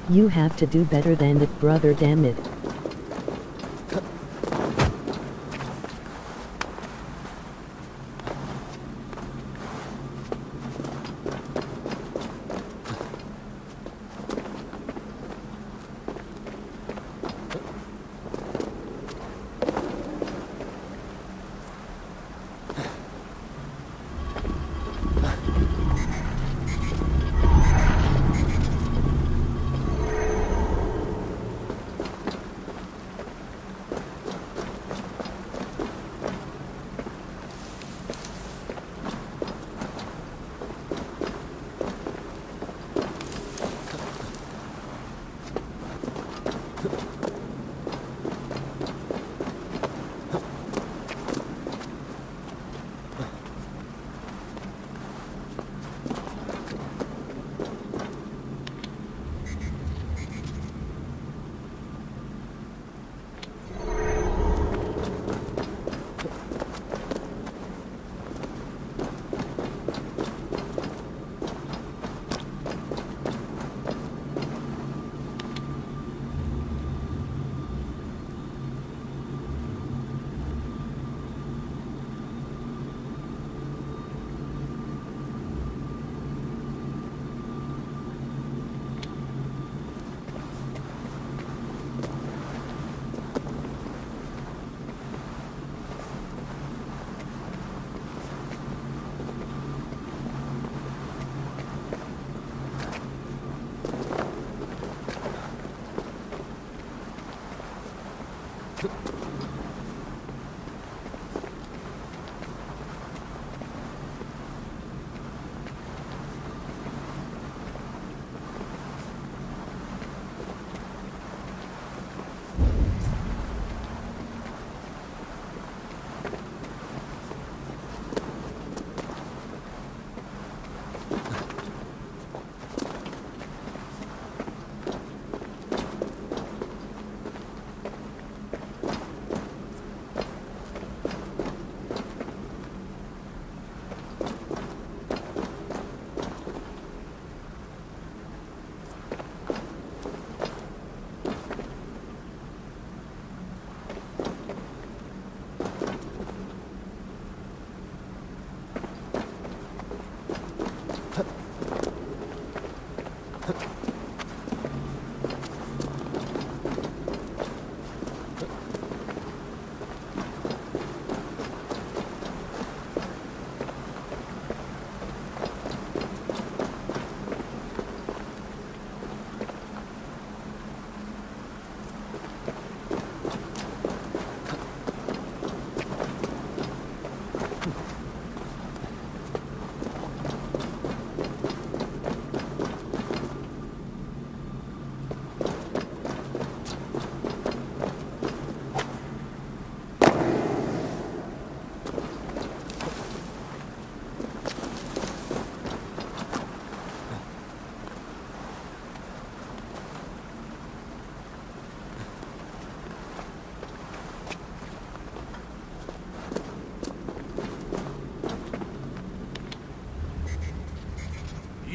You have to do better than that, brother, damn it.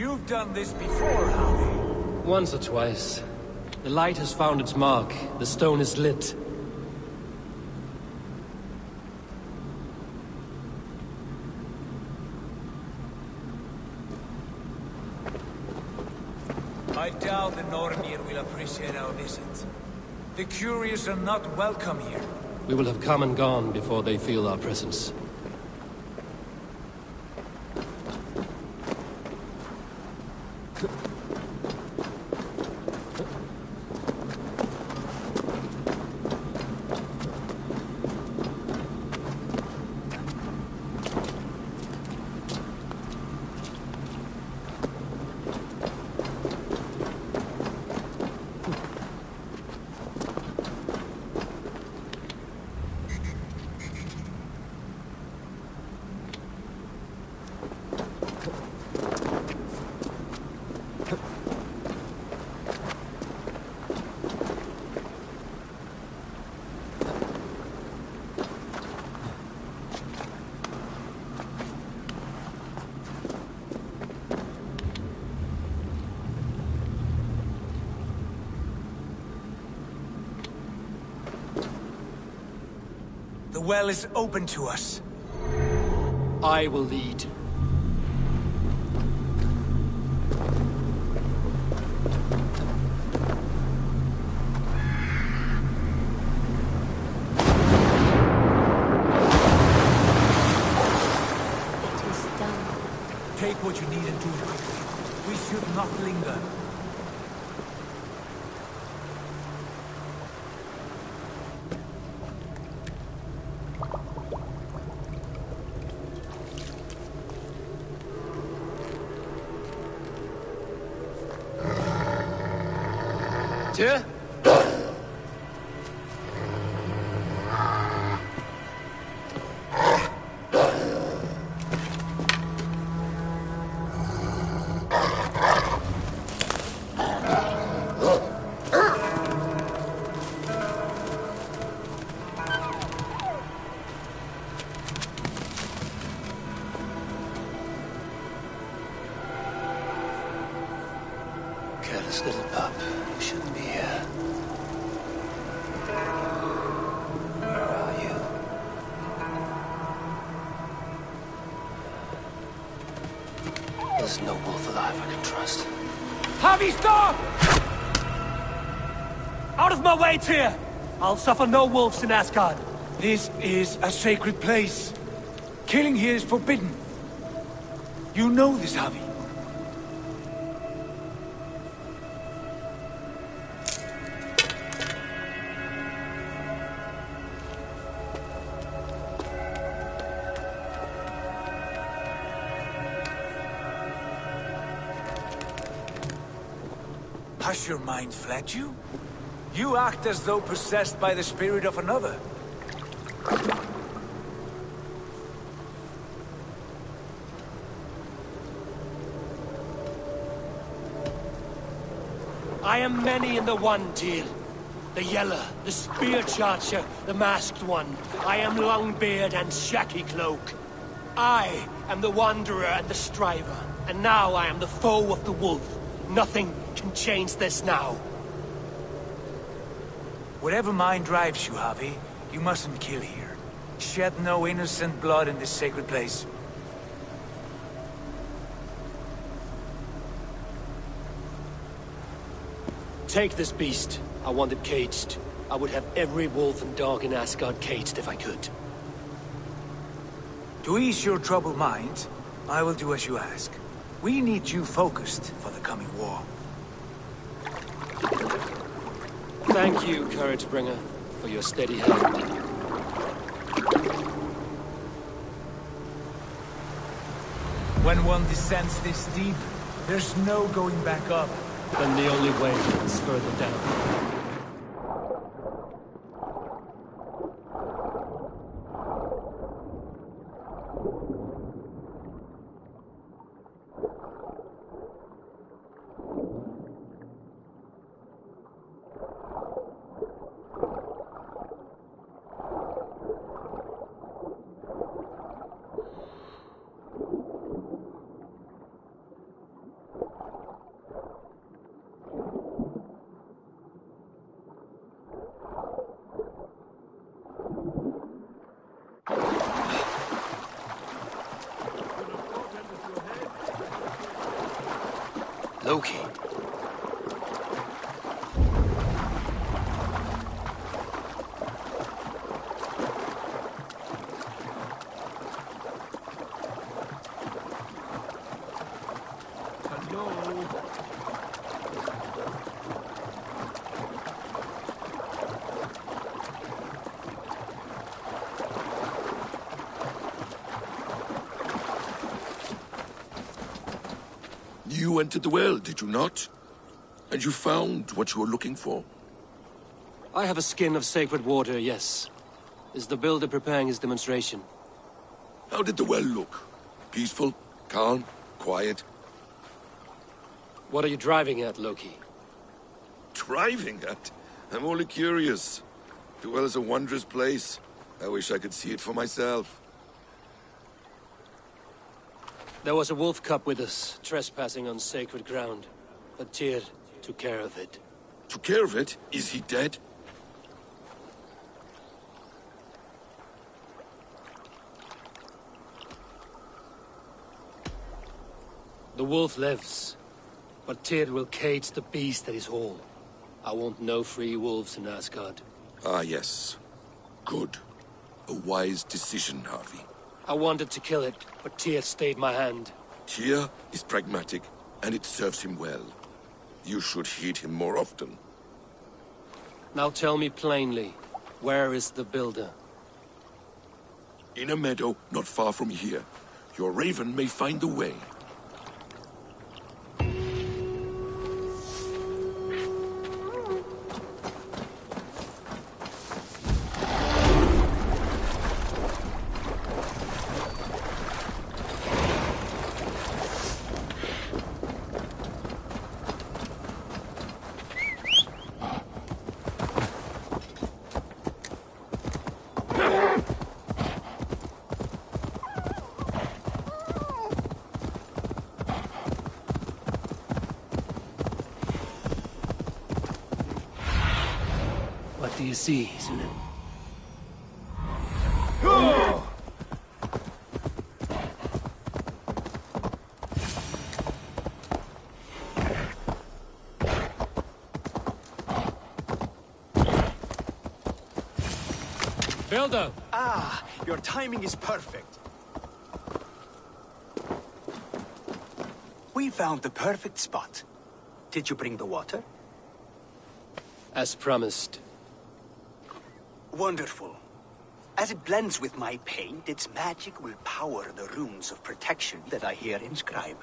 You've done this before, Harvey. Once or twice. The light has found its mark. The stone is lit. I doubt the Nornir will appreciate our visit. The curious are not welcome here. We will have come and gone before they feel our presence. The well is open to us. I will lead. It is done. Take what you need and do it quickly. We should not linger. Tyr? Careless little pup. You shouldn't be here. Where are you? There's no wolf alive I can trust. Javi, stop! Out of my way, Tyr! I'll suffer no wolves in Asgard. This is a sacred place. Killing here is forbidden. You know this, Javi. Has your mind fled you? You act as though possessed by the spirit of another. I am many in the one, Tyr. The Yeller, the Spear Charger, the Masked One. I am Longbeard and Shaky Cloak. I am the Wanderer and the Striver. And now I am the foe of the Wolf. Nothing can change this now. Whatever mind drives you, Javi, you mustn't kill here. Shed no innocent blood in this sacred place. Take this beast. I want it caged. I would have every wolf and dog in Asgard caged if I could. To ease your troubled mind, I will do as you ask. We need you focused for the coming war. Thank you, Couragebringer, for your steady hand. When one descends this deep, there's no going back up. Then the only way is further down. Loki. You entered the well, did you not? And you found what you were looking for? I have a skin of sacred water, yes. Is the builder preparing his demonstration? How did the well look? Peaceful? Calm? Quiet? What are you driving at, Loki? Driving at? I'm only curious. The well is a wondrous place. I wish I could see it for myself. There was a wolf cub with us, trespassing on sacred ground. But Tyr took care of it. Took care of it? Is he dead? The wolf lives, but Tyr will cage the beast that is all. I want no free wolves in Asgard. Ah, yes. Good. A wise decision, Harvey. I wanted to kill it, but Tyr stayed my hand. Tyr is pragmatic, and it serves him well. You should heed him more often. Now tell me plainly, where is the builder? In a meadow not far from here. Your raven may find the way. What do you see, Sunan? Builder! Ah, your timing is perfect. We found the perfect spot. Did you bring the water? As promised. Wonderful. As it blends with my paint, its magic will power the runes of protection that I here inscribe.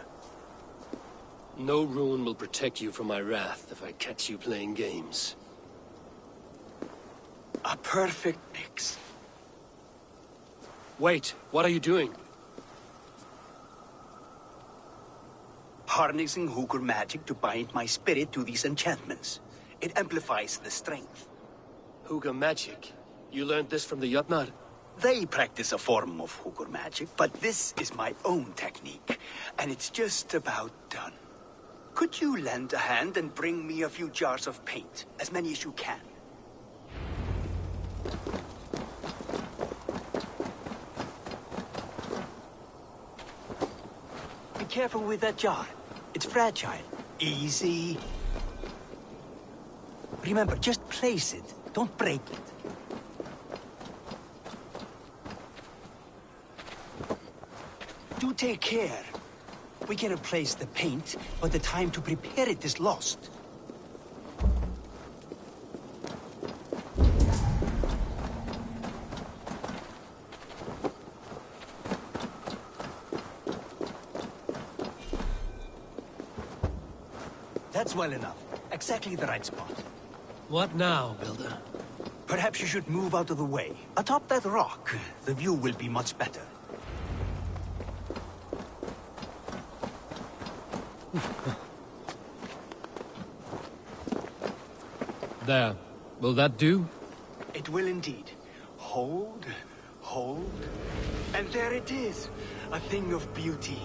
No rune will protect you from my wrath if I catch you playing games. A perfect mix. Wait, what are you doing? Harnessing Hooker magic to bind my spirit to these enchantments. It amplifies the strength. Hugga magic? You learned this from the Jotnar? They practice a form of Hooker magic, but this is my own technique, and it's just about done. Could you lend a hand and bring me a few jars of paint? As many as you can. Be careful with that jar. It's fragile. Easy. Remember, just place it. Don't break it. Do take care. We can replace the paint, but the time to prepare it is lost. That's well enough. Exactly the right spot. What now, Builder? Perhaps you should move out of the way. Atop that rock, the view will be much better. There. Will that do? It will indeed. Hold, hold, and there it is. A thing of beauty.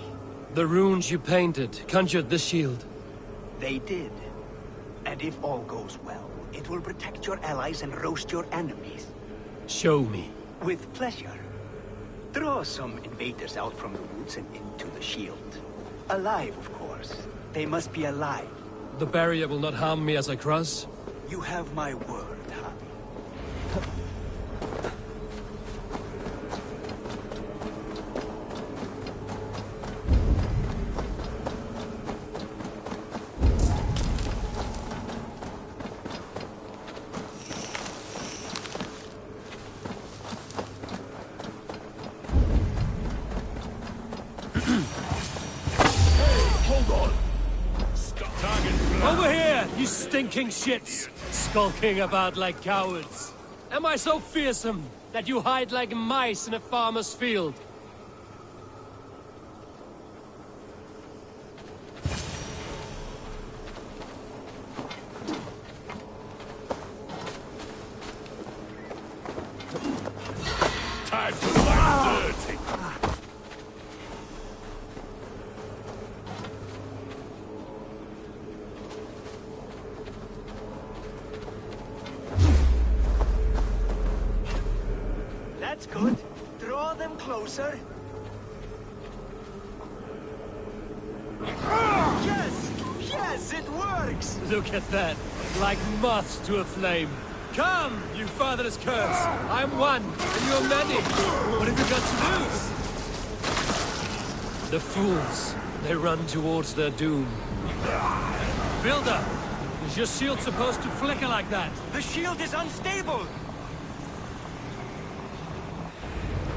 The runes you painted conjured the shield. They did. And if all goes well, it will protect your allies and roast your enemies. Show me. With pleasure. Draw some invaders out from the woods and into the shield. Alive, of course. They must be alive. The barrier will not harm me as I cross? You have my word, Harvey. Over here, you stinking shits! Skulking about like cowards. Am I so fearsome that you hide like mice in a farmer's field? Time to fight dirty! That's good. Draw them closer. sticks. Look at that. Like moths to a flame. Come, you fatherless curs. I'm one, and you're many. What have you got to lose? The fools. They run towards their doom. Builder, is your shield supposed to flicker like that? The shield is unstable!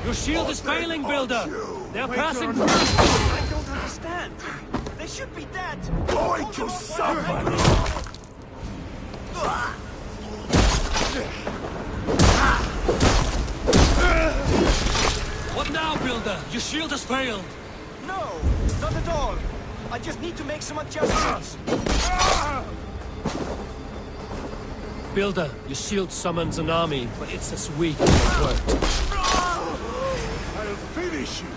Your shield is failing, Builder! They're passing through! I don't understand. They should be dead! Going to suffer! What now, Builder? Your shield has failed! No, not at all. I just need to make some adjustments. Builder, your shield summons an army, but it's as weak as it worked. I'll finish you!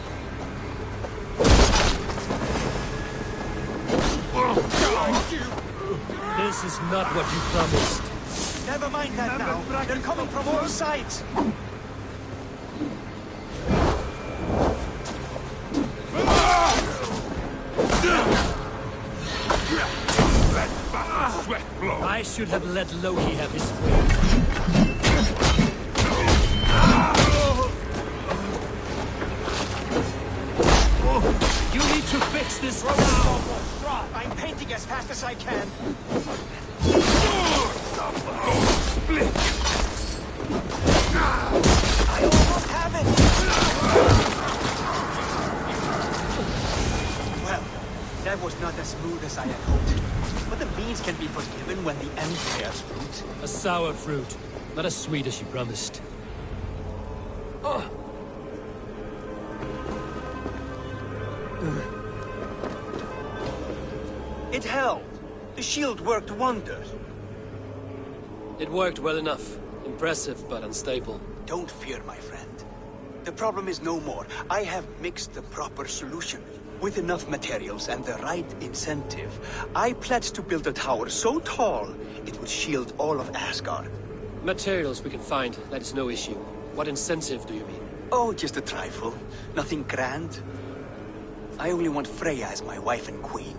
This is not what you promised. Never mind that now. They're coming from all sides. I should have let Loki have his way. You need to fix this now! I'm painting as fast as I can. Split! I almost have it! Well, that was not as smooth as I had hoped. But the beans can be forgiven when the end bears fruit. A sour fruit, not as sweet as you promised. It held. The shield worked wonders. It worked well enough. Impressive, but unstable. Don't fear, my friend. The problem is no more. I have mixed the proper solution. With enough materials and the right incentive, I pledge to build a tower so tall, it would shield all of Asgard. Materials we can find, that is no issue. What incentive do you mean? Oh, just a trifle. Nothing grand. I only want Freya as my wife and queen.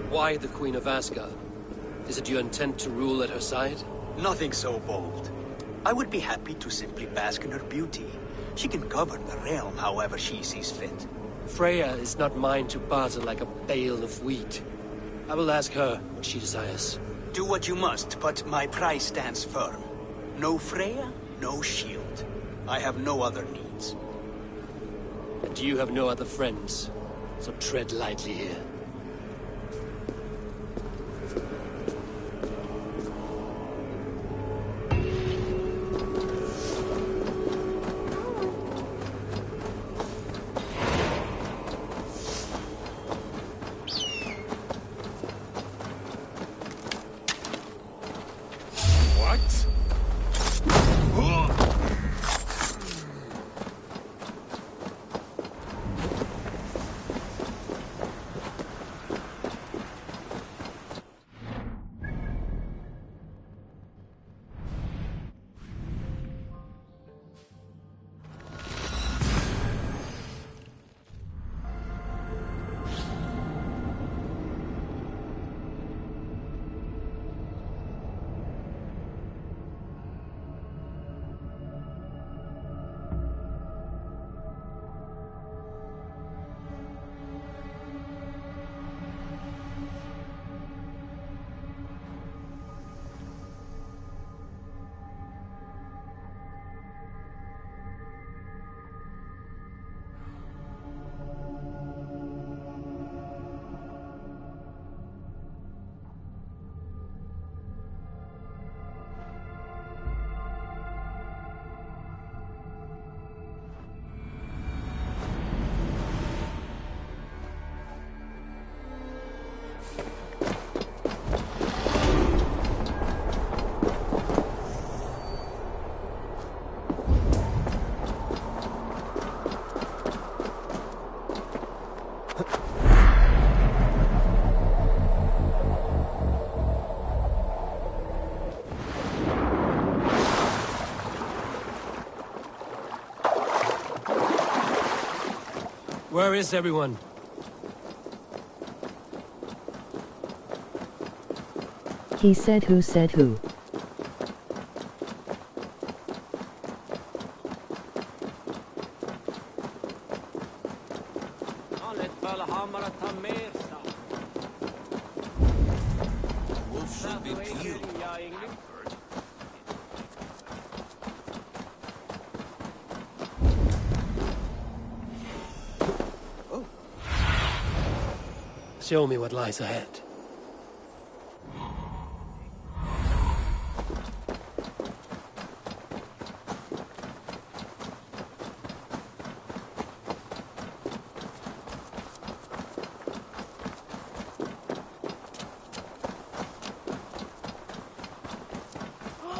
Why the Queen of Asgard? Is it your intent to rule at her side? Nothing so bold. I would be happy to simply bask in her beauty. She can govern the realm however she sees fit. Freya is not mine to barter like a bale of wheat. I will ask her what she desires. Do what you must, but my price stands firm. No Freya, no shield. I have no other needs. And you have no other friends, so tread lightly here. Where is everyone? He said who said who. Show me what lies ahead.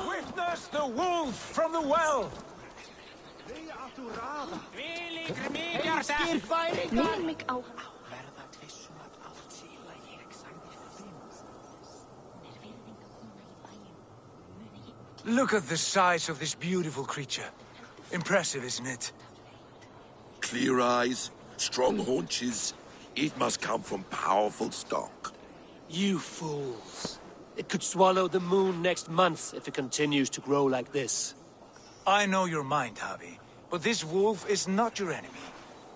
Witness the wolf from the well! Look at the size of this beautiful creature. Impressive, isn't it? Clear eyes, strong haunches. It must come from powerful stock. You fools. It could swallow the moon next month if it continues to grow like this. I know your mind, Javi, but this wolf is not your enemy.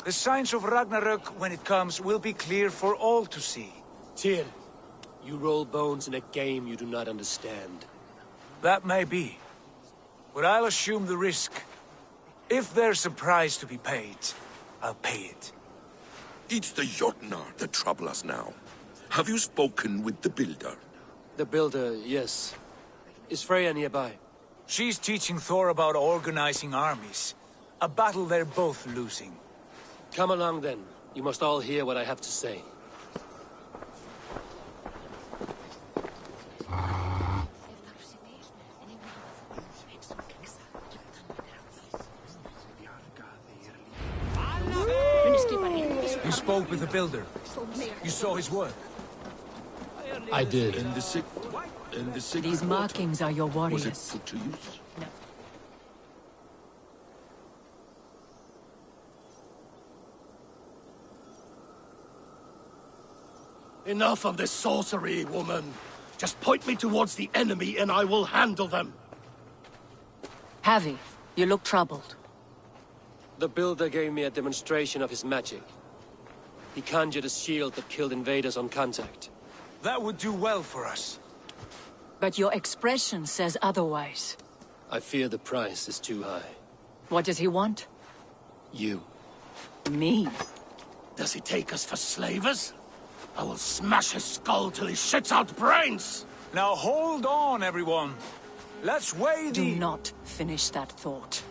The signs of Ragnarök, when it comes, will be clear for all to see. Tyr, you roll bones in a game you do not understand. That may be, but I'll assume the risk. If there's a price to be paid, I'll pay it. It's the Jotnar that trouble us now. Have you spoken with the builder? The builder, yes. Is Freya nearby? She's teaching Thor about organizing armies. A battle they're both losing. Come along then. You must all hear what I have to say. You spoke with the builder. You saw his work. I did. And the sick... These markings are your Was warriors. it put to use? Enough of this sorcery, woman. Just point me towards the enemy and I will handle them. Javi, you look troubled. The builder gave me a demonstration of his magic. He conjured a shield that killed invaders on contact. That would do well for us. But your expression says otherwise. I fear the price is too high. What does he want? You. Me? Does he take us for slavers? I will smash his skull till he shits out brains! Now hold on, everyone. Let's weigh Do the... not finish that thought.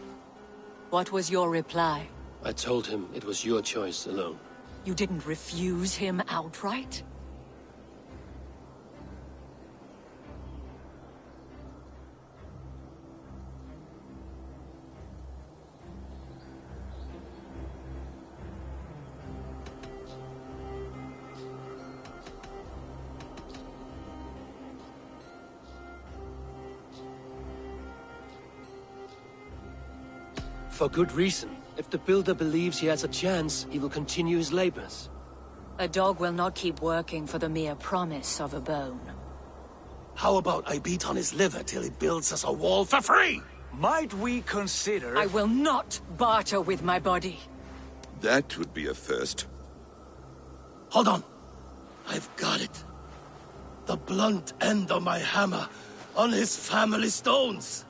What was your reply? I told him it was your choice alone. You didn't refuse him outright? For good reason. If the builder believes he has a chance, he will continue his labors. A dog will not keep working for the mere promise of a bone. How about I beat on his liver till he builds us a wall for free? Might we consider... I will not barter with my body. That would be a first. Hold on. I've got it. The blunt end of my hammer on his family stones.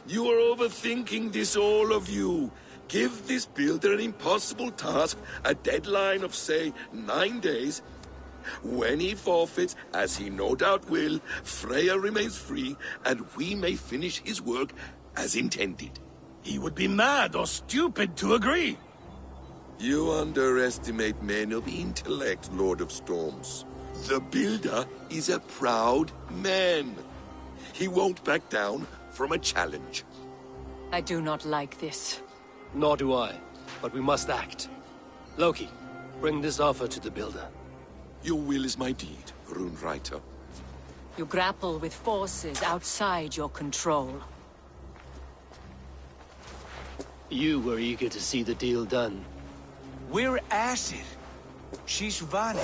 You are overthinking this, all of you. Give this builder an impossible task, a deadline of, say, 9 days. When he forfeits, as he no doubt will, Freya remains free, and we may finish his work as intended. He would be mad or stupid to agree. You underestimate men of intellect, Lord of Storms. The builder is a proud man. He won't back down from a challenge. I do not like this. Nor do I, but we must act. Loki, bring this offer to the builder. Your will is my deed, Rune Writer. You grapple with forces outside your control. You were eager to see the deal done. We're acid. She's Vane.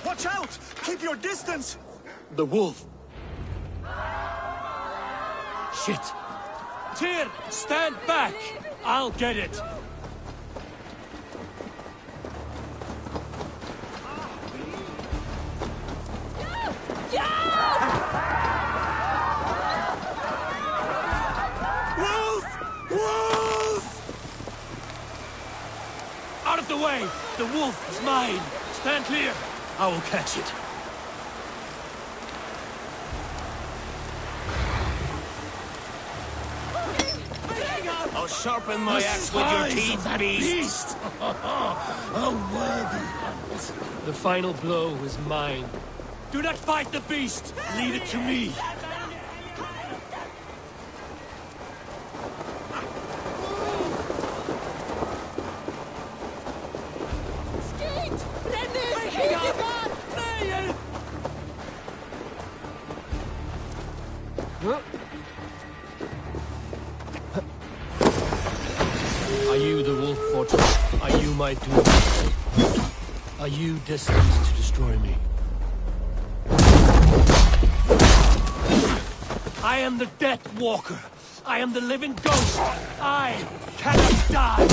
Watch out! Keep your distance! The wolf. Shit. Tyr, stand back! I'll get it. Wolf! Wolf! Out of the way! The wolf is mine! Stand clear! I will catch it. I'll sharpen my axe with your teeth, beast! A worthy hunt. The final blow is mine. Do not fight the beast! Leave it to me! Are you the wolf fortress? Are you my doom? Are you destined to destroy me? I am the Death Walker. I am the living ghost. I cannot die.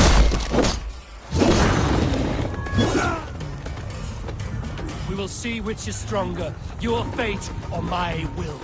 We will see which is stronger, your fate or my will.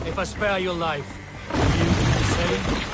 If I spare your life, will you do the same?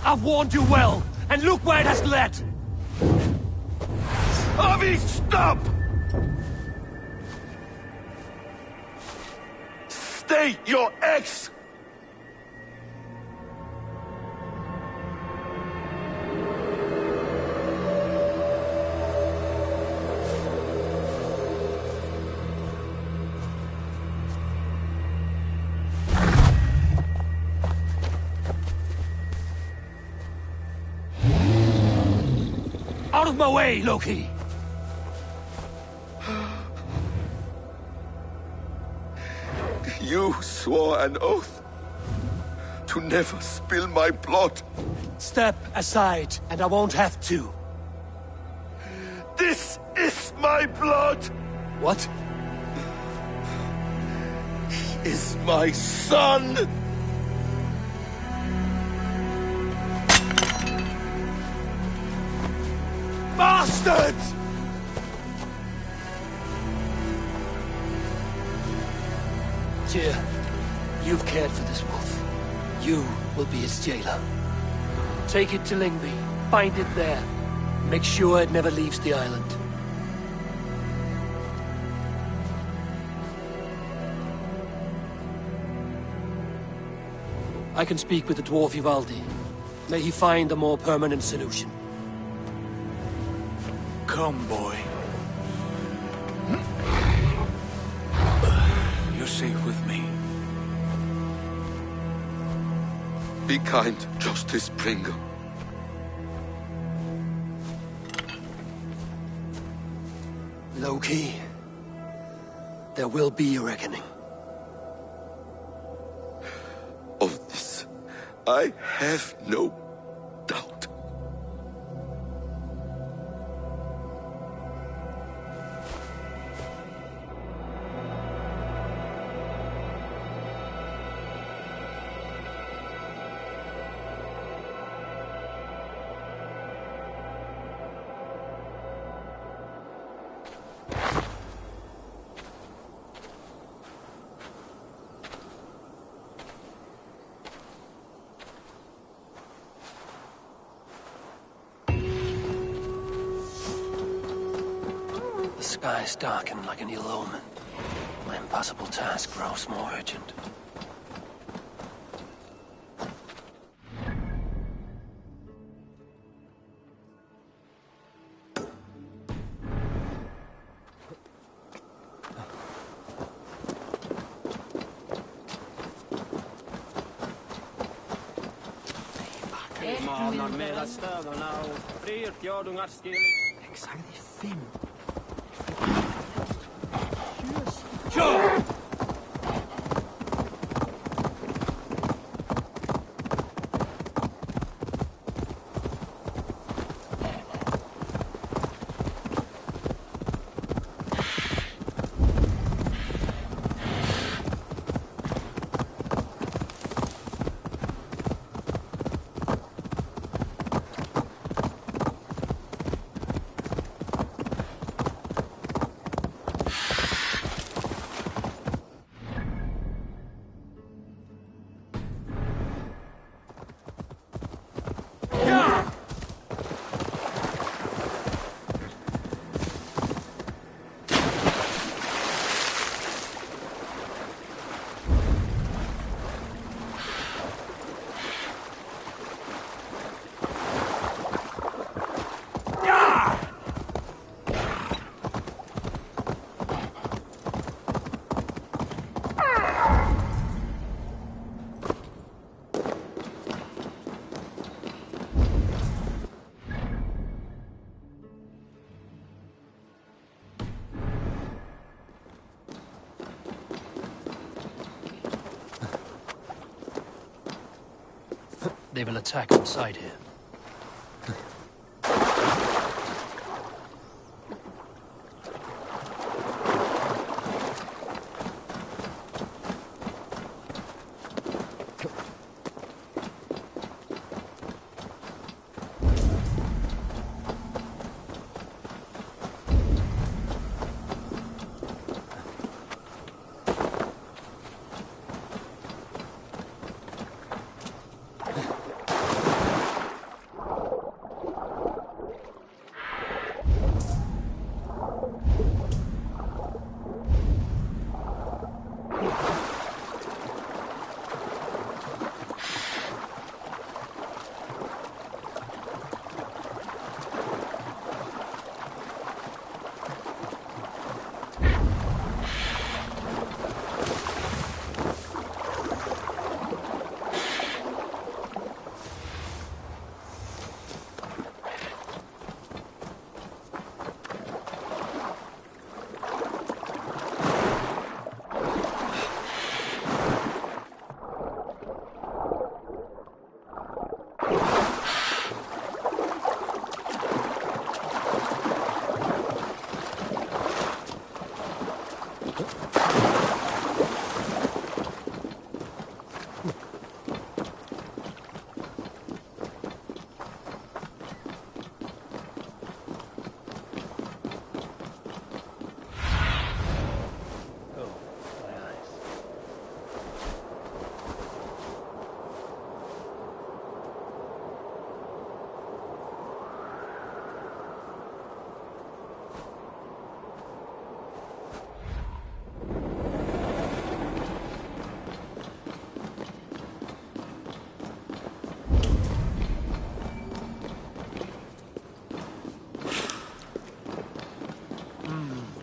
I've warned you well, and look where it has led! Avi, stop! State your ex! Out of my way, Loki! You swore an oath to never spill my blood. Step aside, and I won't have to. This is my blood! What? He is my son! Bastards! Tyr, you've cared for this wolf. You will be its jailer. Take it to Lingby. Find it there. Make sure it never leaves the island. I can speak with the dwarf Ivaldi. May he find a more permanent solution. Come, boy. You're safe with me. Be kind, Justice Bringer. Loki, there will be a reckoning. Of this, I have no doubt. The skies darken like an ill omen. My impossible task grows more urgent. They will attack inside here.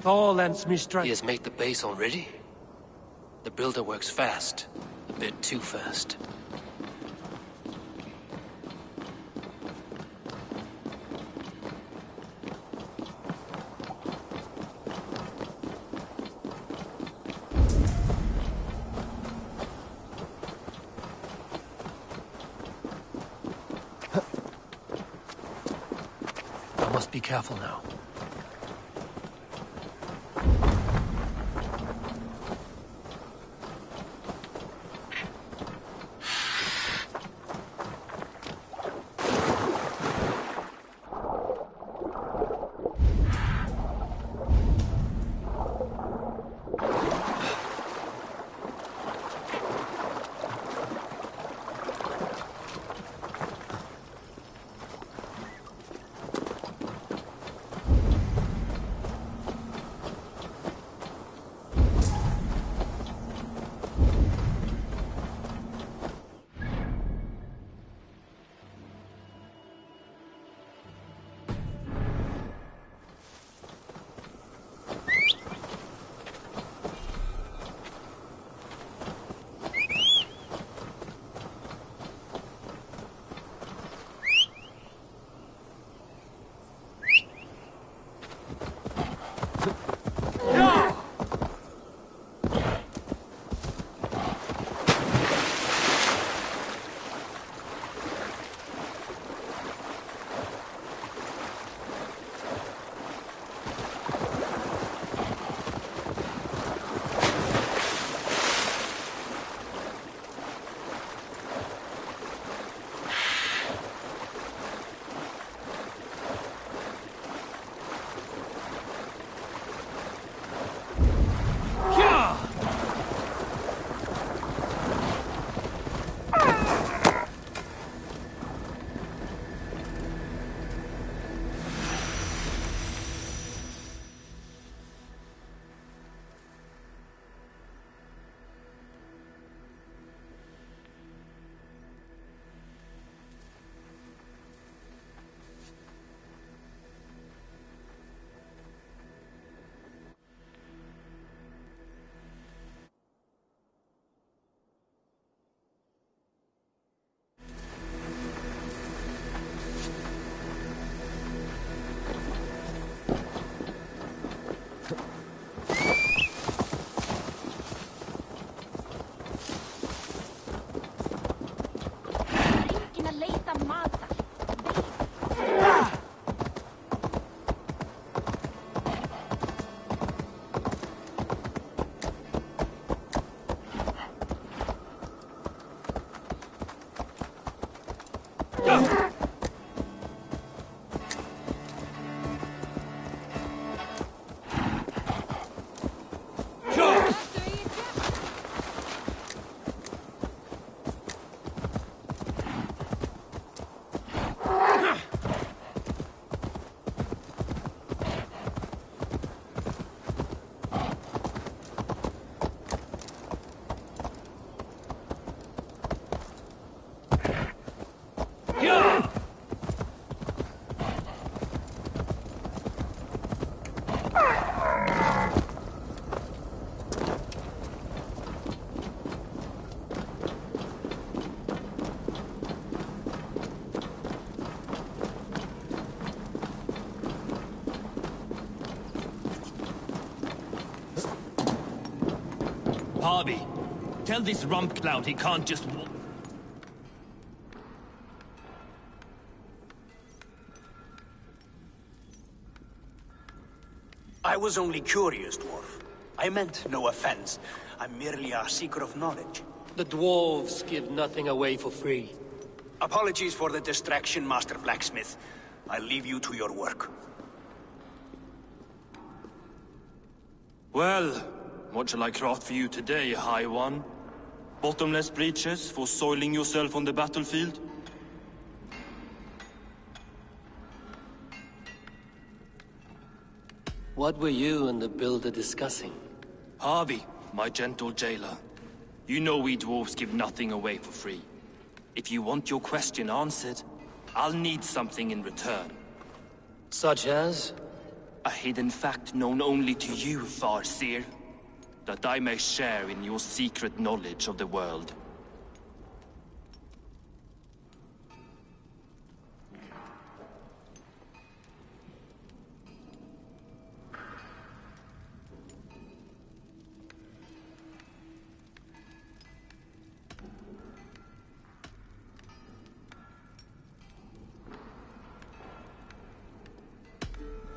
Thor lends me strength. He has made the base already? The builder works fast. A bit too fast. must be careful now. Harvey, tell this rump clout he can't just walk. I was only curious, dwarf. I meant no offense. I'm merely a seeker of knowledge. The dwarves give nothing away for free. Apologies for the distraction, Master Blacksmith. I'll leave you to your work. Well, what shall I craft for you today, High One? Bottomless breeches for soiling yourself on the battlefield? What were you and the builder discussing? Harvey, my gentle jailer. You know we dwarves give nothing away for free. If you want your question answered, I'll need something in return. Such as? A hidden fact known only to you, Farseer. That I may share in your secret knowledge of the world.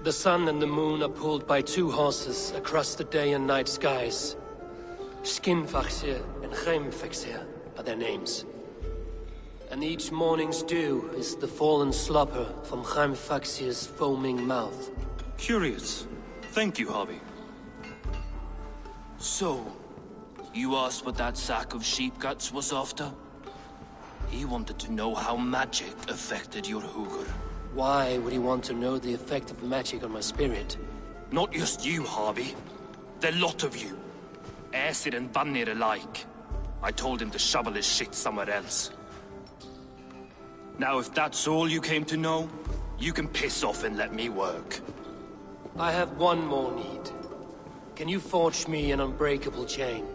The sun and the moon are pulled by two horses across the day and night skies. Skinfaxir and Heimfaxir are their names. And each morning's dew is the fallen slobber from Heimfaxir's foaming mouth. Curious. Thank you, Hobby. So, you asked what that sack of sheep guts was after? He wanted to know how magic affected your Hugr. Why would he want to know the effect of magic on my spirit? Not just you, Harvey. The lot of you. Aesir and Vanir alike. I told him to shovel his shit somewhere else. Now if that's all you came to know, you can piss off and let me work. I have one more need. Can you forge me an unbreakable chain?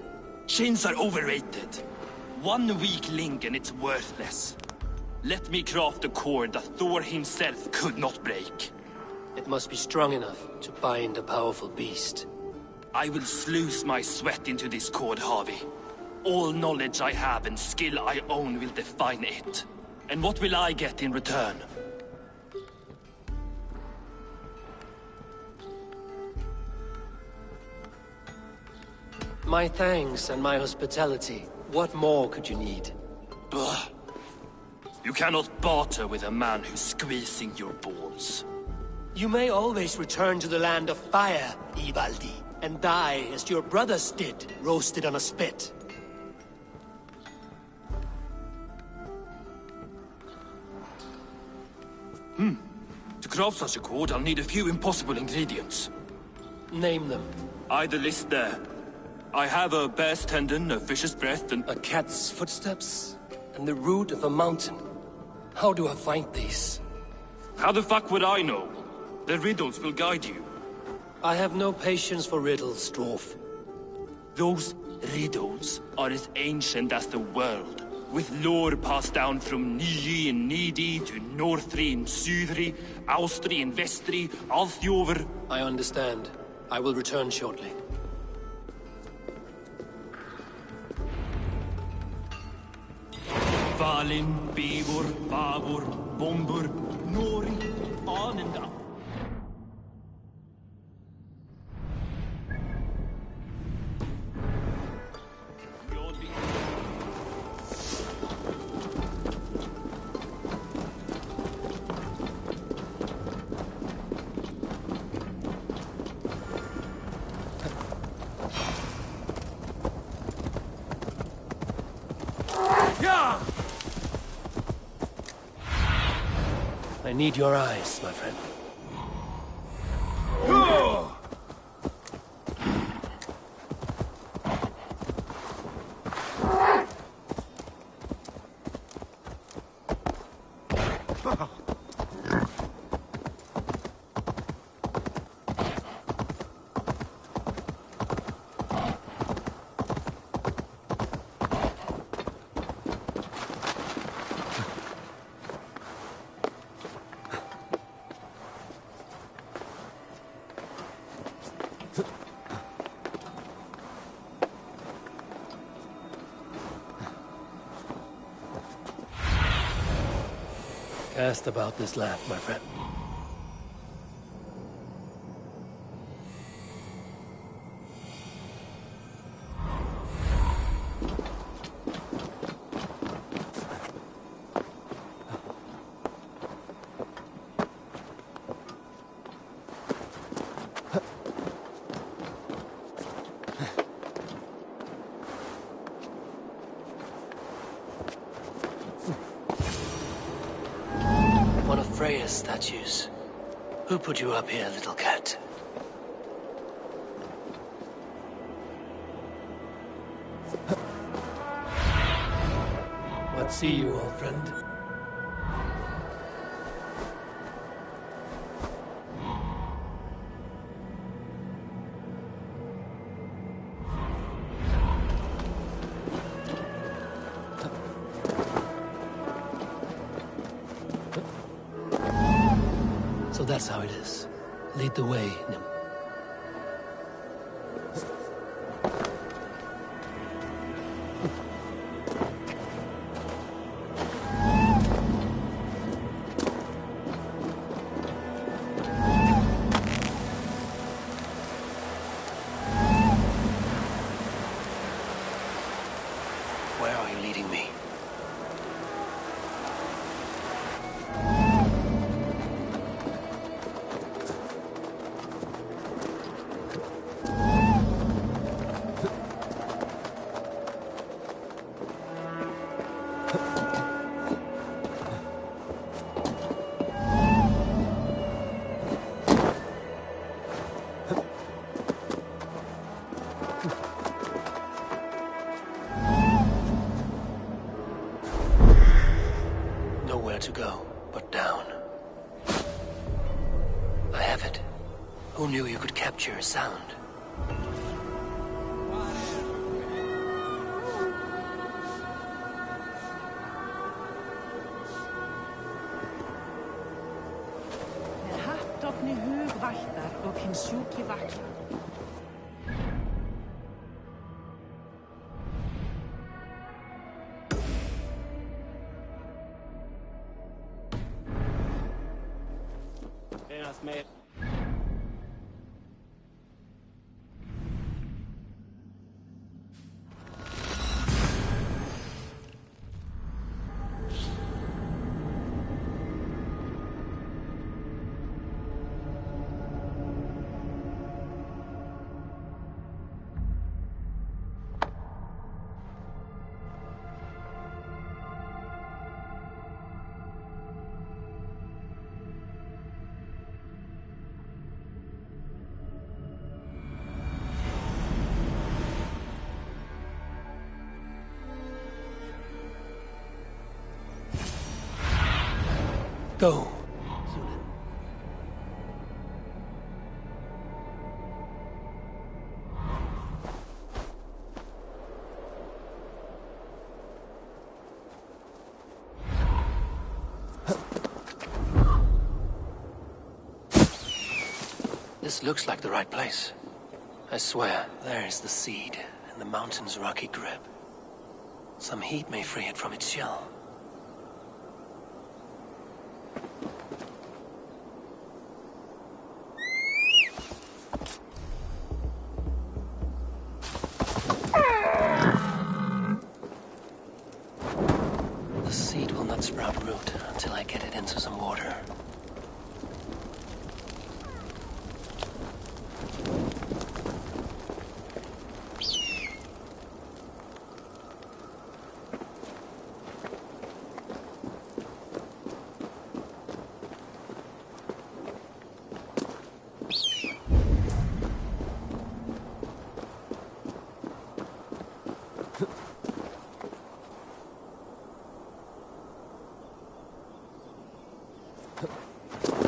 Chains are overrated. One weak link and it's worthless. Let me craft a cord that Thor himself could not break. It must be strong enough to bind a powerful beast. I will sluice my sweat into this cord, Harvey. All knowledge I have and skill I own will define it. And what will I get in return? My thanks and my hospitality. What more could you need? Blah. You cannot barter with a man who's squeezing your balls. You may always return to the land of fire, Ivaldi, and die as your brothers did, roasted on a spit. To craft such a cord, I'll need a few impossible ingredients. Name them. The list there. I have a bear's tendon, a fish's breath, and... A cat's footsteps, and the root of a mountain. How do I find these? How the fuck would I know? The riddles will guide you. I have no patience for riddles, dwarf. Those riddles are as ancient as the world, with lore passed down from Niji and Nidi to Northri and Sudri, Austri and Vestri, Althjover. I understand. I will return shortly. Valin, Bivor, Bavor, Bombur, Nori, Ananda. I need your eyes, my friend. Cast about this land, my friend. Freya's statues. Who put you up here, little cat? What see you, old friend? So that's how it is. Lead the way, Nim. Who knew you could capture a sound? Hattofni hugvættar og kinsjúki vakla. Go. This looks like the right place. I swear, there is the seed in the mountain's rocky grip. Some heat may free it from its shell. The seed will not sprout root until I get it into some water.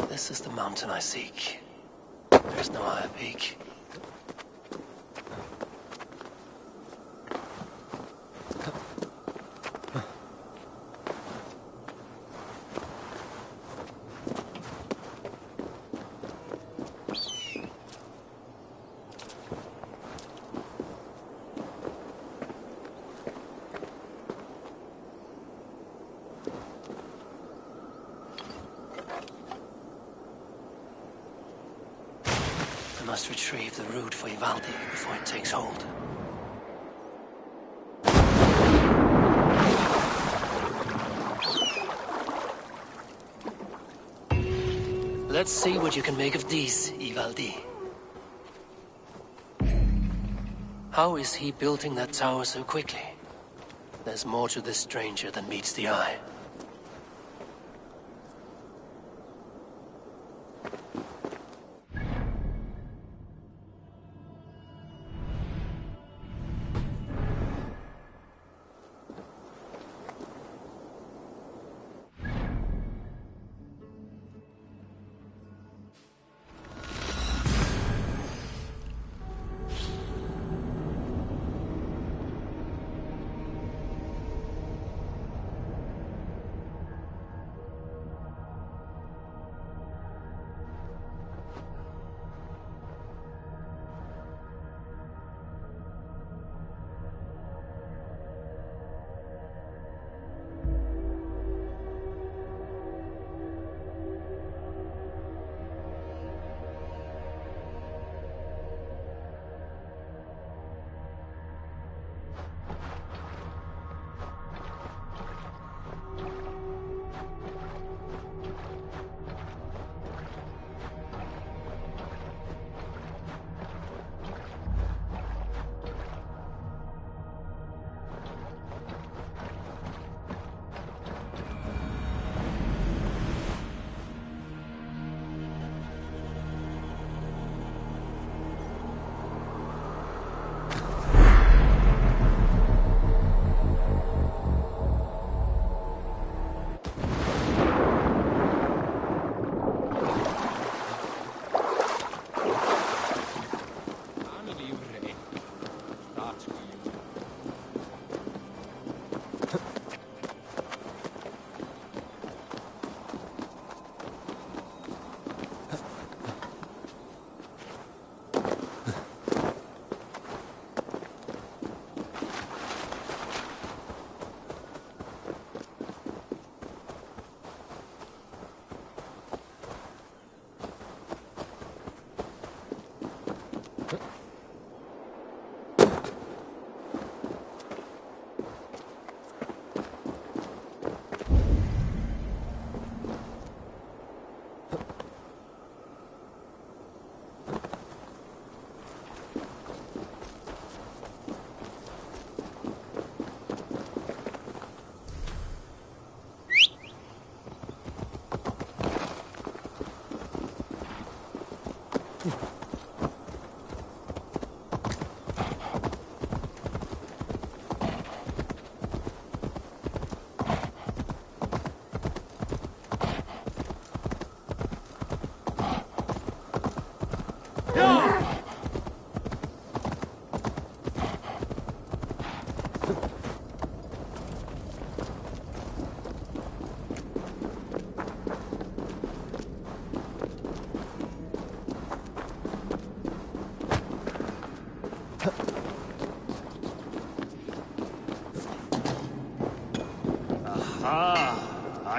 This is the mountain I seek. There's no higher peak. I must retrieve the root for Ivaldi before it takes hold. Let's see what you can make of these, Ivaldi. How is he building that tower so quickly? There's more to this stranger than meets the eye.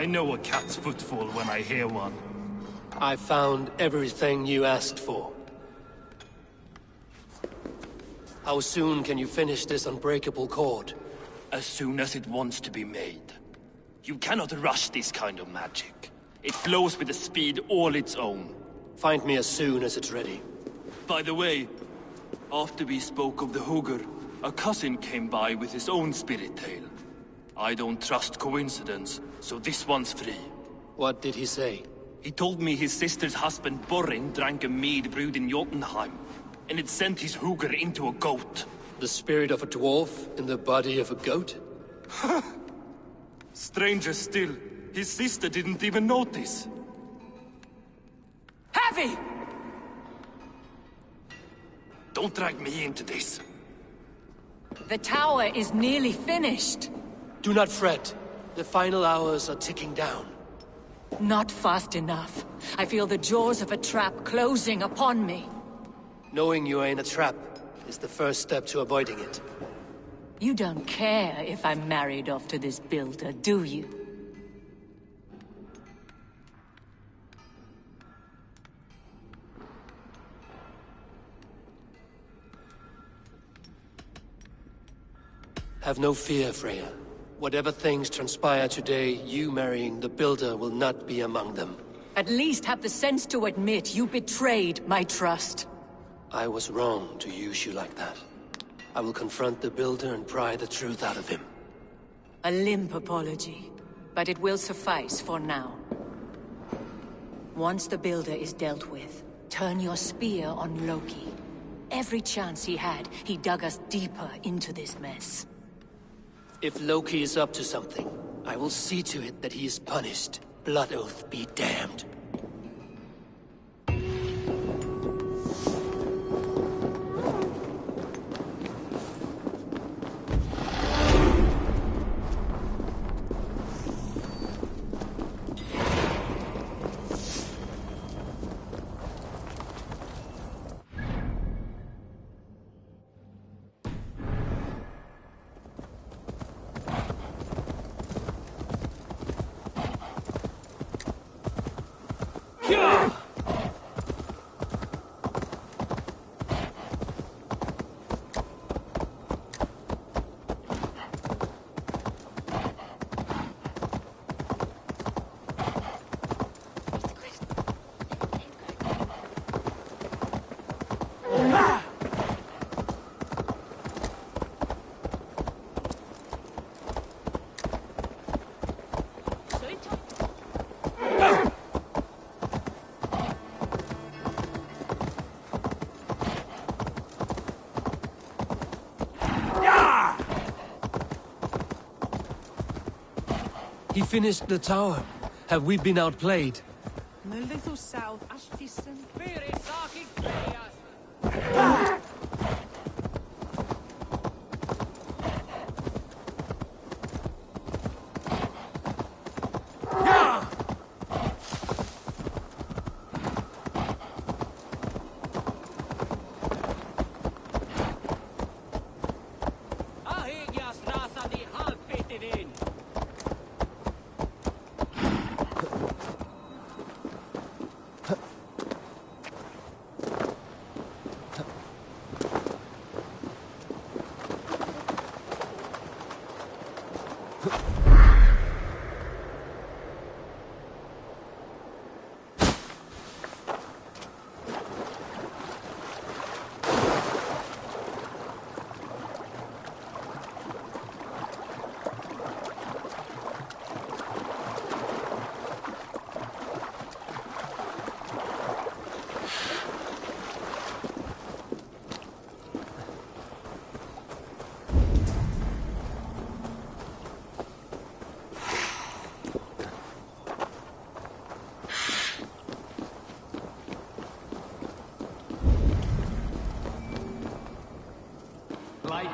I know a cat's footfall when I hear one. I found everything you asked for. How soon can you finish this unbreakable cord? As soon as it wants to be made. You cannot rush this kind of magic. It flows with a speed all its own. Find me as soon as it's ready. By the way, after we spoke of the Hugr, a cousin came by with his own spirit tale. I don't trust coincidence, so this one's free. What did he say? He told me his sister's husband Borin drank a mead brewed in Jotunheim, and it sent his Hugr into a goat. The spirit of a dwarf in the body of a goat? Stranger still, his sister didn't even notice. Heavy! Don't drag me into this. The tower is nearly finished. Do not fret. The final hours are ticking down. Not fast enough. I feel the jaws of a trap closing upon me. Knowing you are in a trap is the first step to avoiding it. You don't care if I'm married off to this builder, do you? Have no fear, Freya. Whatever things transpire today, you marrying the builder will not be among them. At least have the sense to admit you betrayed my trust. I was wrong to use you like that. I will confront the builder and pry the truth out of him. A limp apology, but it will suffice for now. Once the builder is dealt with, turn your spear on Loki. Every chance he had, he dug us deeper into this mess. If Loki is up to something, I will see to it that he is punished. Blood Oath be damned. He finished the tower. Have we been outplayed?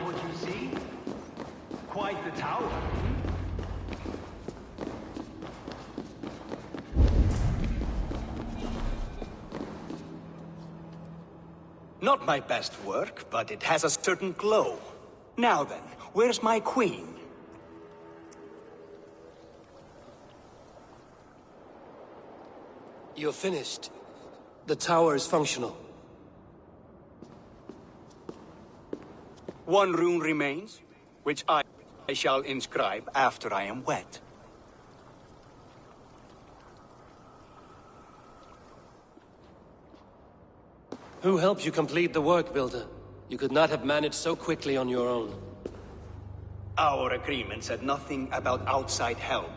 what you see? Quite the tower. Not my best work, but it has a certain glow. Now then, where's my queen? You're finished. The tower is functional. One rune remains, which I shall inscribe after I am wet. Who helped you complete the work, Builder? You could not have managed so quickly on your own. Our agreement said nothing about outside help.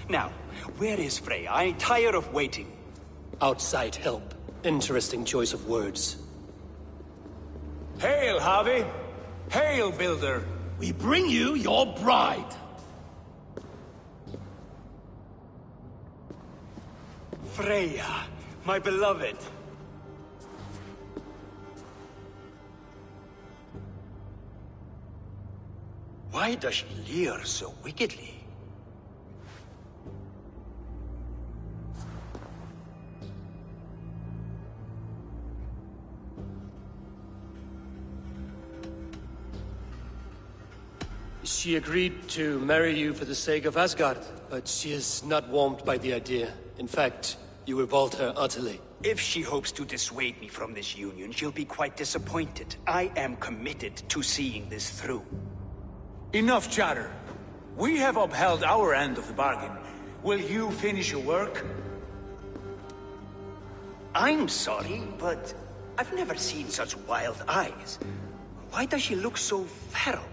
Now, where is Freya? I'm tired of waiting. Outside help. Interesting choice of words. Hail, Javi! Hail, Builder! We bring you your bride. Freya, my beloved. Why does she leer so wickedly? She agreed to marry you for the sake of Asgard, but she is not warmed by the idea. In fact, you revolt her utterly. If she hopes to dissuade me from this union, she'll be quite disappointed. I am committed to seeing this through. Enough chatter. We have upheld our end of the bargain. Will you finish your work? I'm sorry, but I've never seen such wild eyes. Why does she look so feral?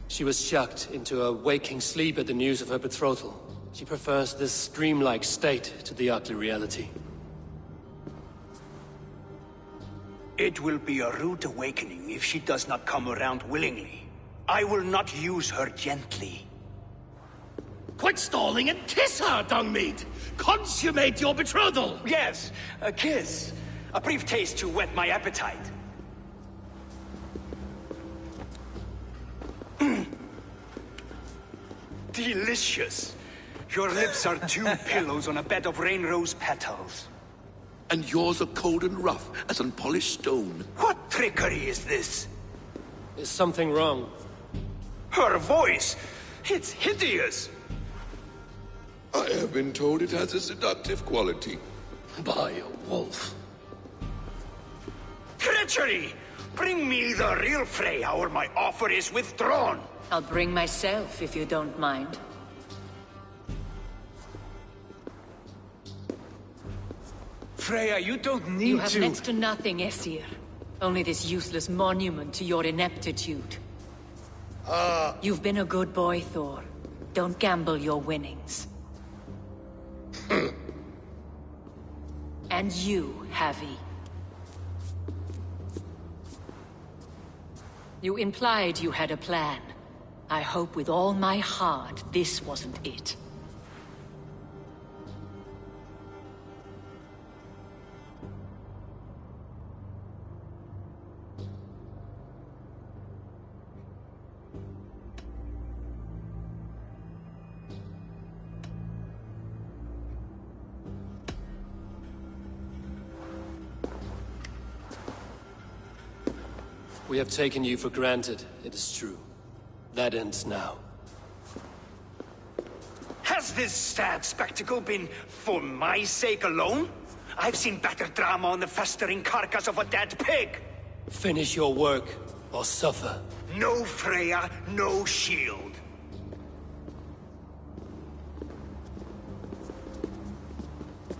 She was shocked into a waking sleep at the news of her betrothal. She prefers this dreamlike state to the ugly reality. It will be a rude awakening if she does not come around willingly. I will not use her gently. Quit stalling and kiss her, Dungmeat! Consummate your betrothal! Yes, a kiss. A brief taste to whet my appetite. Delicious. Your lips are two pillows on a bed of rain rose petals. And yours are cold and rough as unpolished stone. What trickery is this? Is something wrong? Her voice! It's hideous! I have been told it has a seductive quality. By a wolf. Treachery! Bring me the real Freya or my offer is withdrawn! I'll bring myself if you don't mind. Freya, you don't need You have to... next to nothing, Aesir. Only this useless monument to your ineptitude. You've been a good boy, Thor. Don't gamble your winnings. And you, Havi. You implied you had a plan. I hope with all my heart this wasn't it. We have taken you for granted, it is true. That ends now. Has this sad spectacle been for my sake alone? I've seen better drama on the festering carcass of a dead pig! Finish your work, or suffer. No Freya, no shield.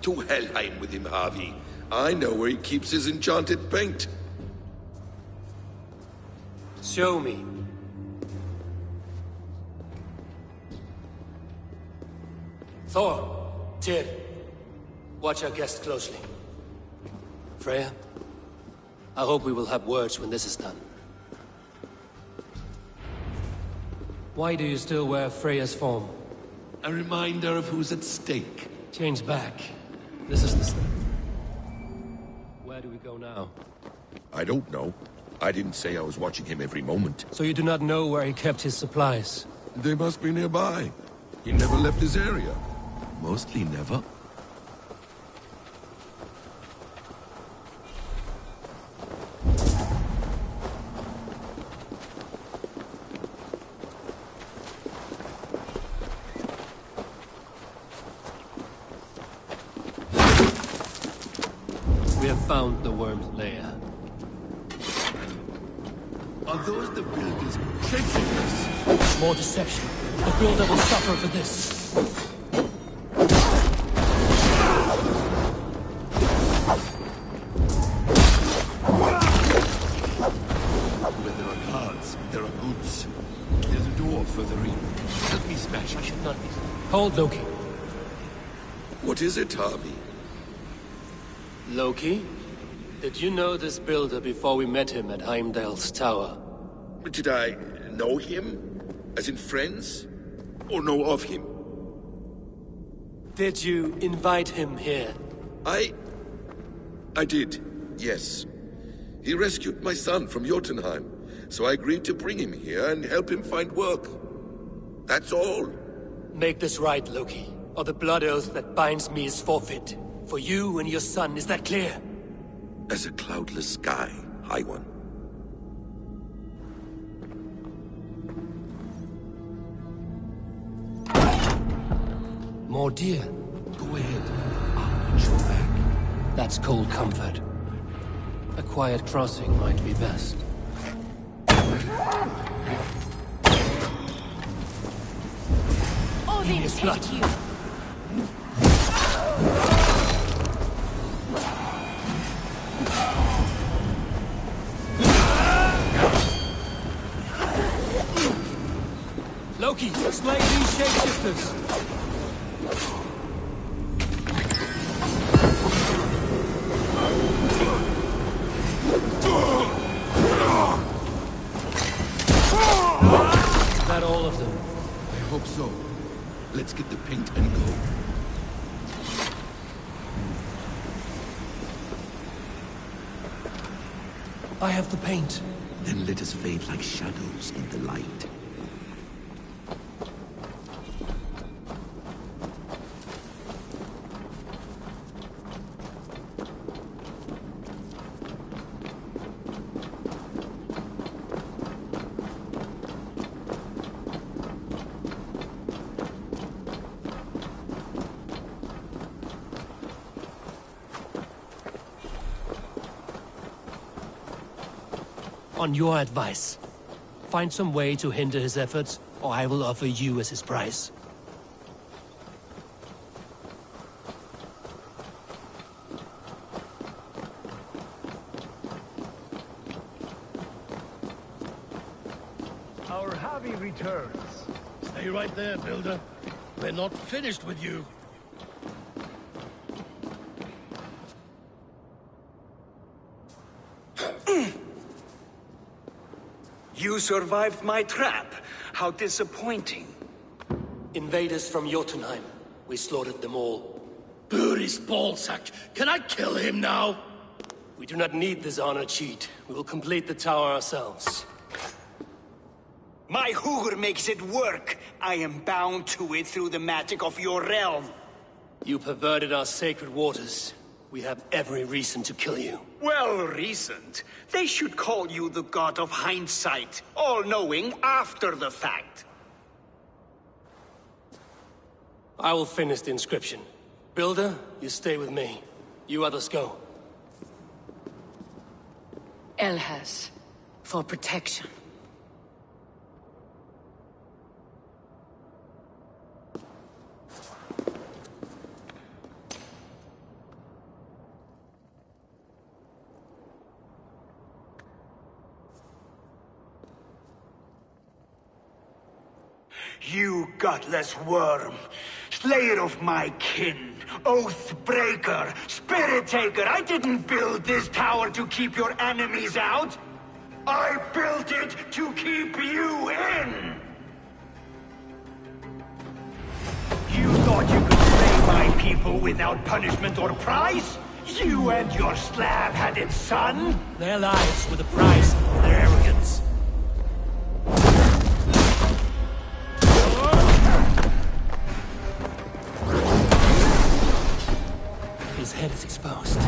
To Helheim with him, Harvey. I know where he keeps his enchanted paint. Show me. Thor, Tyr, watch our guest closely. Freya, I hope we will have words when this is done. Why do you still wear Freya's form? A reminder of who's at stake. Change back. This is the step. Where do we go now? I don't know. I didn't say I was watching him every moment. So you do not know where he kept his supplies? They must be nearby. He never left his area. Mostly never. We have found the worm's lair. Are those the builders' shapeshifters? More deception. The builder will suffer for this. Where there are guards, there are goods. There's a door further in. Let me smash it. I should not be. Hold, Loki. What is it, Harvey? Loki? Did you know this builder before we met him at Heimdall's tower? Did I know him? As in friends? Or know of him? Did you invite him here? I did, yes. He rescued my son from Jotunheim, so I agreed to bring him here and help him find work. That's all. Make this right, Loki, or the blood oath that binds me is forfeit. For you and your son, is that clear? As a cloudless sky, High One. More deer. Go ahead. I'll watch your back. That's cold comfort. A quiet crossing might be best. Odin, His blood. take you! Loki, slay these shapeshifters! Is that all of them? I hope so. Let's get the paint and go. I have the paint. Then let us fade like shadows in the light. On your advice, find some way to hinder his efforts, or I will offer you as his price. Our Harvey returns. Stay right there, Builder. We're not finished with you. You survived my trap. How disappointing. Invaders from Jotunheim. We slaughtered them all. Buri's ballsack. Can I kill him now? We do not need this honor cheat. We will complete the tower ourselves. My Hugr makes it work. I am bound to it through the magic of your realm. You perverted our sacred waters. We have every reason to kill you. Well reasoned. They should call you the god of hindsight, all-knowing after the fact. I will finish the inscription. Builder, you stay with me. You others go. Elhas, for protection. You gutless worm, slayer of my kin, oath breaker, spirit taker, I didn't build this tower to keep your enemies out. I built it to keep you in. my people without punishment or prize? You and your slab-headed son? Their lives were the price of their arrogance. His head is exposed.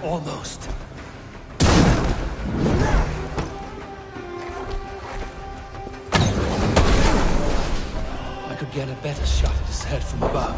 Almost. I could get a better shot at his head from above.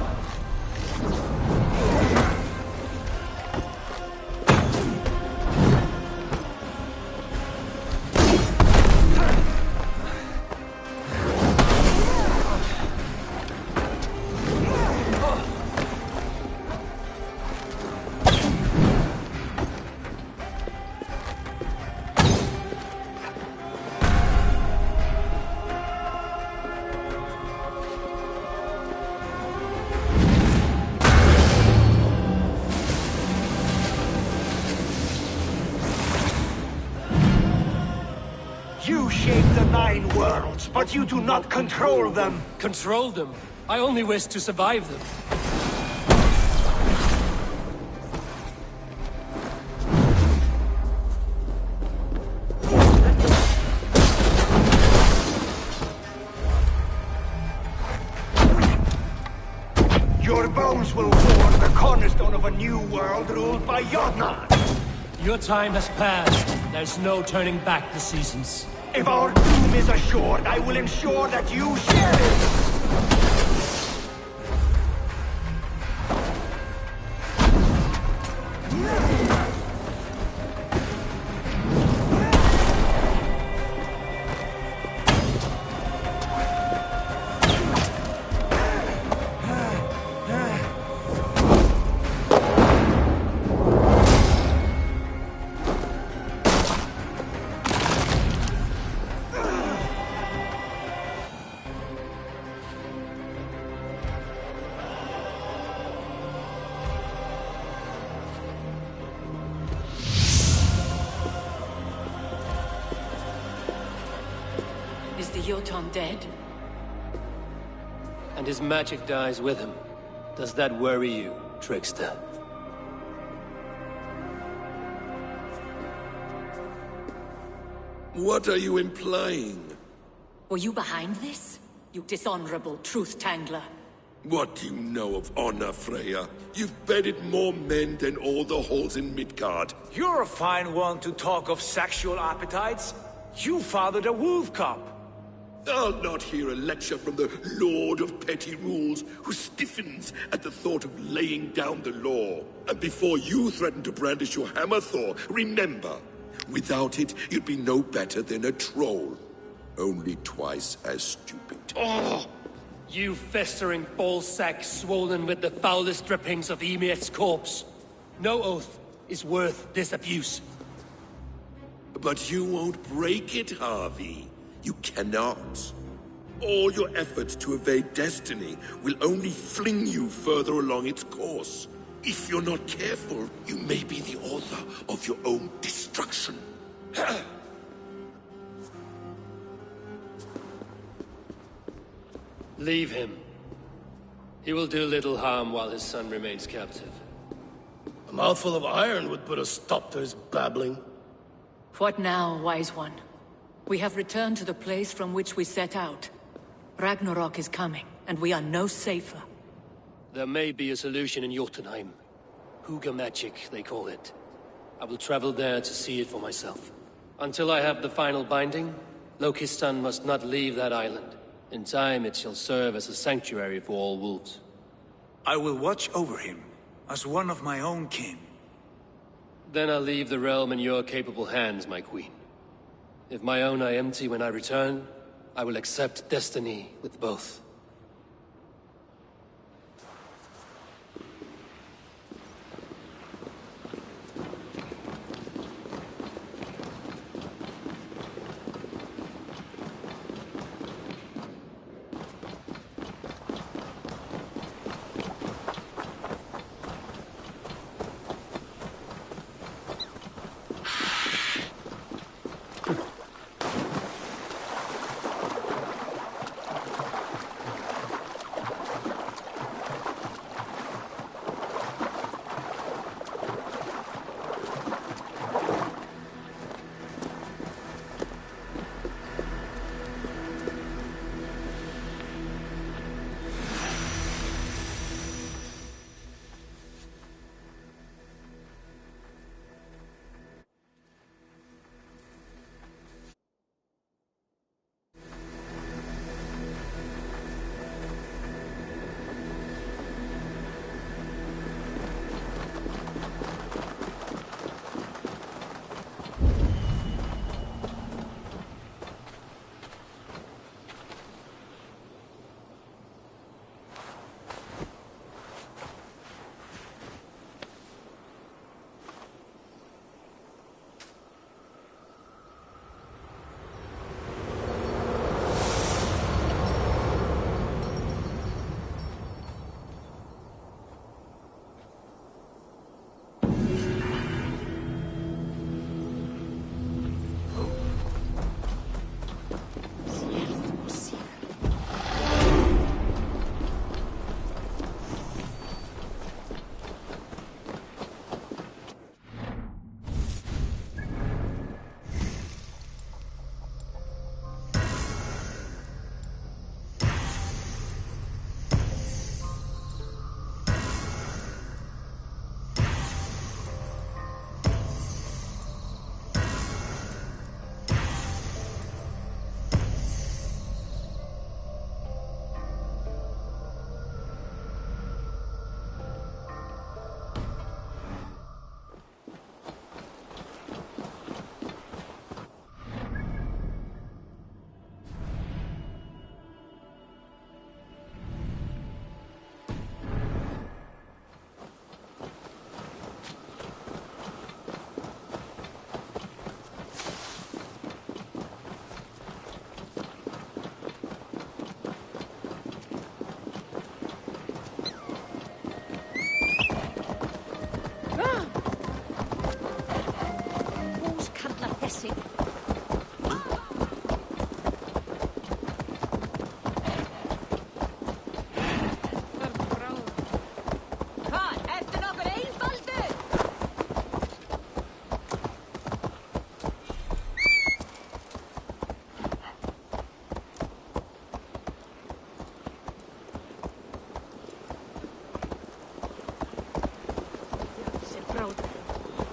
You shape the 9 worlds, but you do not control them. Control them? I only wish to survive them. Your bones will form the cornerstone of a new world ruled by Jotnar. Your time has passed. There's no turning back the seasons. If our doom is assured, I will ensure that you share it! Is the Jotun dead? And his magic dies with him. Does that worry you, trickster? What are you implying? Were you behind this? You dishonorable truth-tangler. What do you know of honor, Freya? You've bedded more men than all the halls in Midgard. You're a fine one to talk of sexual appetites. You fathered a wolf cub. I'll not hear a lecture from the Lord of Petty Rules, who stiffens at the thought of laying down the law. And before you threaten to brandish your hammer, Thor, remember, without it, you'd be no better than a troll. Only twice as stupid. Oh! You festering ballsack swollen with the foulest drippings of Ymir's corpse. No oath is worth this abuse. But you won't break it, Harvey. You cannot. All your efforts to evade destiny will only fling you further along its course. If you're not careful, you may be the author of your own destruction. Leave him. He will do little harm while his son remains captive. A mouthful of iron would put a stop to his babbling. What now, wise one? We have returned to the place from which we set out. Ragnarok is coming, and we are no safer. There may be a solution in Jotunheim. Hugger magic, they call it. I will travel there to see it for myself. Until I have the final binding, Loki's son must not leave that island. In time, it shall serve as a sanctuary for all wolves. I will watch over him, as one of my own kin. Then I'll leave the realm in your capable hands, my queen. If my own are empty when I return, I will accept destiny with both.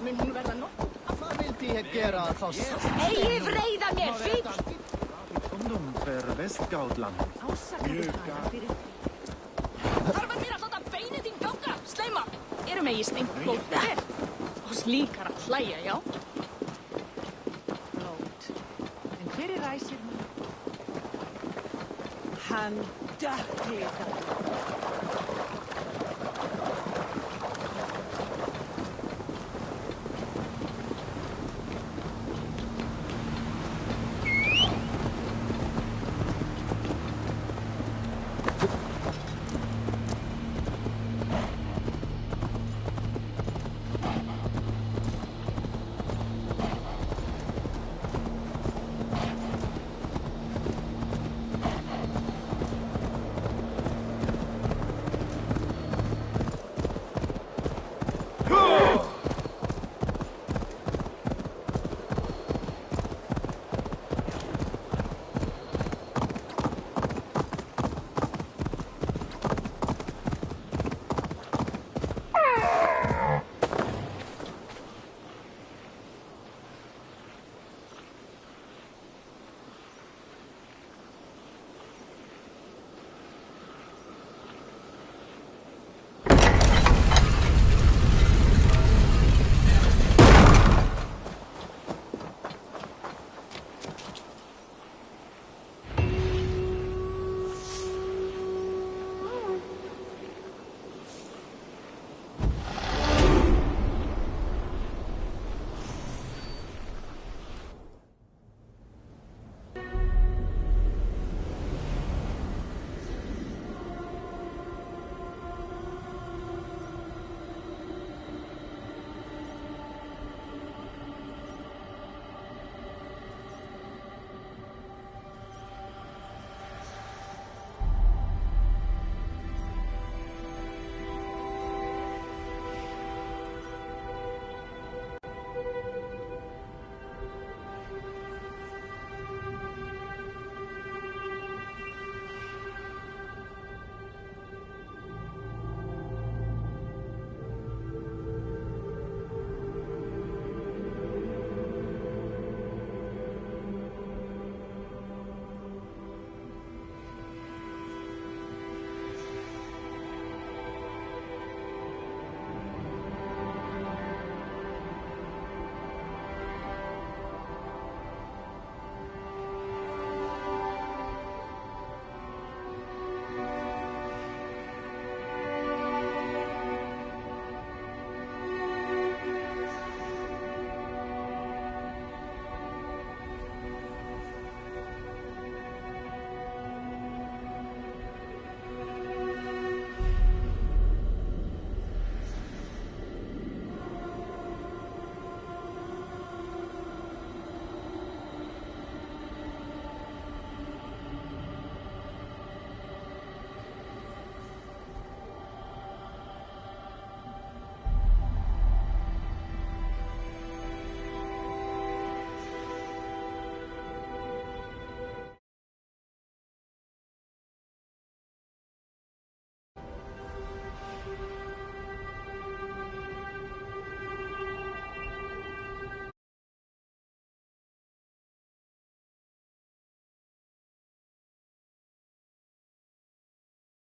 Mun hún verða nokkuð? Hvað vildi ég gera þá sátt? Eigi vreiða mér, fíl! Kondom fyrir Vestgáðland. Ásakaðu hana fyrir... Þarf að mér að láta beinið þín ganga, sleima! Erum eigi stinkbótt hér. Oss líkar að hlæja, já? Blót. En hver ræsir hún? Hann dökklita.